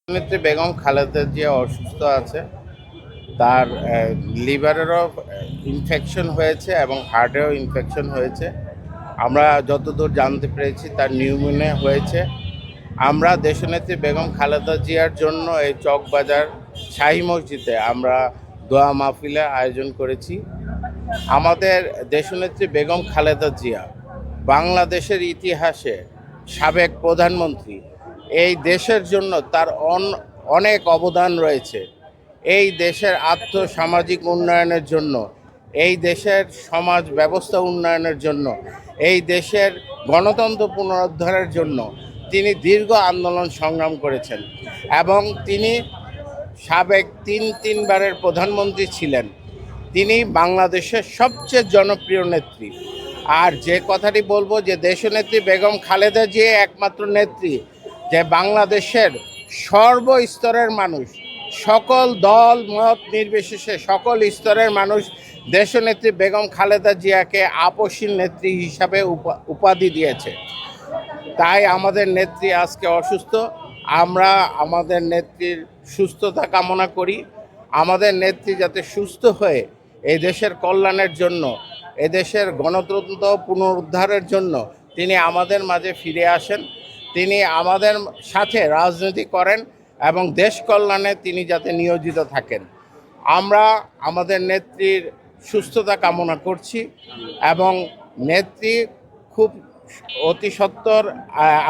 নেত্রী বেগম খালেদা জিয়া অসুস্থ আছে। তার লিভারেরও ইনফেকশন হয়েছে এবং হার্টেও ইনফেকশন হয়েছে। আমরা যতদূর জানতে পেরেছি তার নিউমোনিয়া হয়েছে। আমরা দেশনেত্রী বেগম খালেদা জিয়ার জন্য এই চকবাজার শাহী মসজিদে আমরা দোয়া মাহফিলের আয়োজন করেছি। আমাদের দেশনেত্রী বেগম খালেদা জিয়া বাংলাদেশের ইতিহাসে সাবেক প্রধানমন্ত্রী। এই দেশের জন্য তার অনেক অবদান রয়েছে। এই দেশের আর্থসামাজিক উন্নয়নের জন্য, এই দেশের সমাজ ব্যবস্থা উন্নয়নের জন্য, এই দেশের গণতন্ত্র পুনরুদ্ধারের জন্য তিনি আন্দোলন সংগ্রাম করেছেন এবং তিনি সাবেক তিনবারের প্রধানমন্ত্রী ছিলেন। তিনি বাংলাদেশের সবচেয়ে জনপ্রিয় নেত্রী। আর যে কথাটি বলবো যে দেশনেত্রী বেগম খালেদা জিয়া একমাত্র নেত্রী যে বাংলাদেশের সর্বস্তরের মানুষ, সকল দল মত নির্বিশেষে সকল স্তরের মানুষ দেশনেত্রী বেগম খালেদা জিয়াকে আপসীন নেত্রী হিসাবে উপাধি দিয়েছে। তাই আমাদের নেত্রী আজকে অসুস্থ। আমরা আমাদের নেত্রীর সুস্থতা কামনা করি। আমাদের নেত্রী যাতে সুস্থ হয়ে এই দেশের কল্যাণের জন্য, এদেশের গণতন্ত্র পুনরুদ্ধারের জন্য তিনি আমাদের মাঝে ফিরে আসেন, তিনি আমাদের সাথে রাজনীতি করেন এবং দেশ কল্যাণে তিনি যাতে নিয়োজিত থাকেন। আমরা আমাদের নেত্রীর সুস্থতা কামনা করছি এবং নেত্রী খুব অতি সত্বর,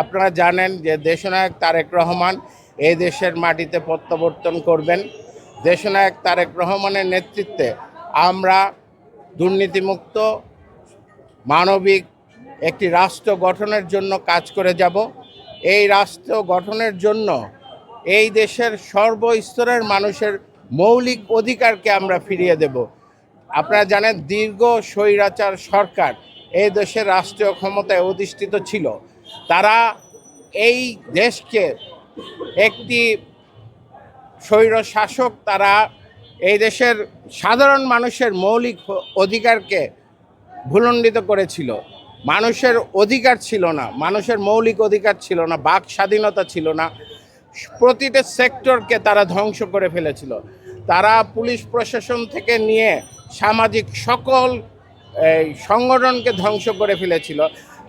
আপনারা জানেন যে দেশনায়ক তারেক রহমান এই দেশের মাটিতে প্রত্যাবর্তন করবেন। দেশনায়ক তারেক রহমানের নেতৃত্বে আমরা দুর্নীতিমুক্ত মানবিক একটি রাষ্ট্র গঠনের জন্য কাজ করে যাব। এই রাষ্ট্র গঠনের জন্য এই দেশের সর্বস্তরের মানুষের মৌলিক অধিকারকে আমরা ফিরিয়ে দেব। আপনারা জানেন দীর্ঘ স্বৈরাচার সরকার এই দেশের রাষ্ট্রীয় ক্ষমতায় অধিষ্ঠিত ছিল। তারা এই দেশকে একটি স্বৈর শাসক, তারা এই দেশের সাধারণ মানুষের মৌলিক অধিকারকে ভূলণ্ডিত করেছিল। মানুষের অধিকার ছিল না, মানুষের মৌলিক অধিকার ছিল না, বাক স্বাধীনতা ছিল না। প্রতিটা সেক্টরকে তারা ধ্বংস করে ফেলেছিল। তারা পুলিশ প্রশাসন থেকে নিয়ে সামাজিক সকল সংগঠনকে ধ্বংস করে ফেলেছিল।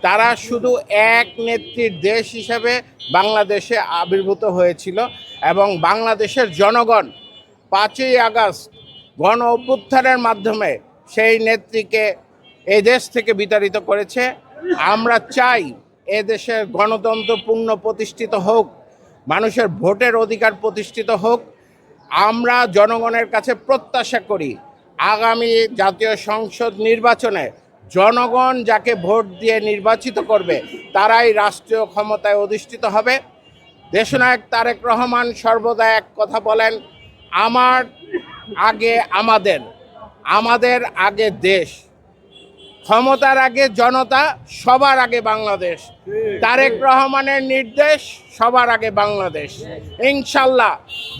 তারা শুধু এক নেত্রীর দেশ হিসাবে বাংলাদেশে আবির্ভূত হয়েছিল এবং বাংলাদেশের জনগণ 5ই আগস্ট গণ অভ্যুত্থানের মাধ্যমে সেই নেত্রীকে এই দেশ থেকে বিতাড়িত করেছে। আমরা চাই এ দেশের গণতন্ত্র পূর্ণ প্রতিষ্ঠিত হোক, মানুষের ভোটের অধিকার প্রতিষ্ঠিত হোক। আমরা জনগণের কাছে প্রত্যাশা করি আগামী জাতীয় সংসদ নির্বাচনে জনগণ যাকে ভোট দিয়ে নির্বাচিত করবে তারাই রাষ্ট্রীয় ক্ষমতায় অধিষ্ঠিত হবে। দেশনায়ক তারেক রহমান সর্বদা এক কথা বলেন, আমার আগে আমাদের, আমাদের আগে দেশ, ক্ষমতার আগে জনতা, সবার আগে বাংলাদেশ। তারেক রহমানের নির্দেশ, সবার আগে বাংলাদেশ। ইনশাল্লাহ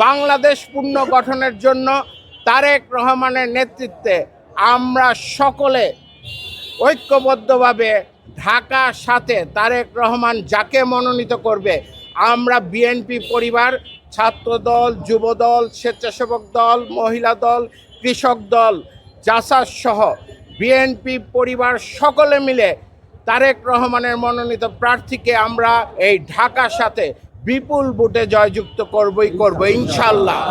বাংলাদেশ পূর্ণ গঠনের জন্য তারেক রহমানের নেতৃত্বে আমরা সকলে ঐক্যবদ্ধভাবে ঢাকার সাথে তারেক রহমান যাকে মনোনীত করবে, আমরা বিএনপি পরিবার, ছাত্রদল, যুবদল, স্বেচ্ছাসেবক দল, মহিলা দল, কৃষক দল, জাসাস সহ বিএনপি পরিবার সকলে মিলে তারেক রহমানের মনোনীত প্রার্থীকে আমরা এই ঢাকার সাথে বিপুল ভোটে জয়যুক্ত করবই করব ইনশাল্লাহ।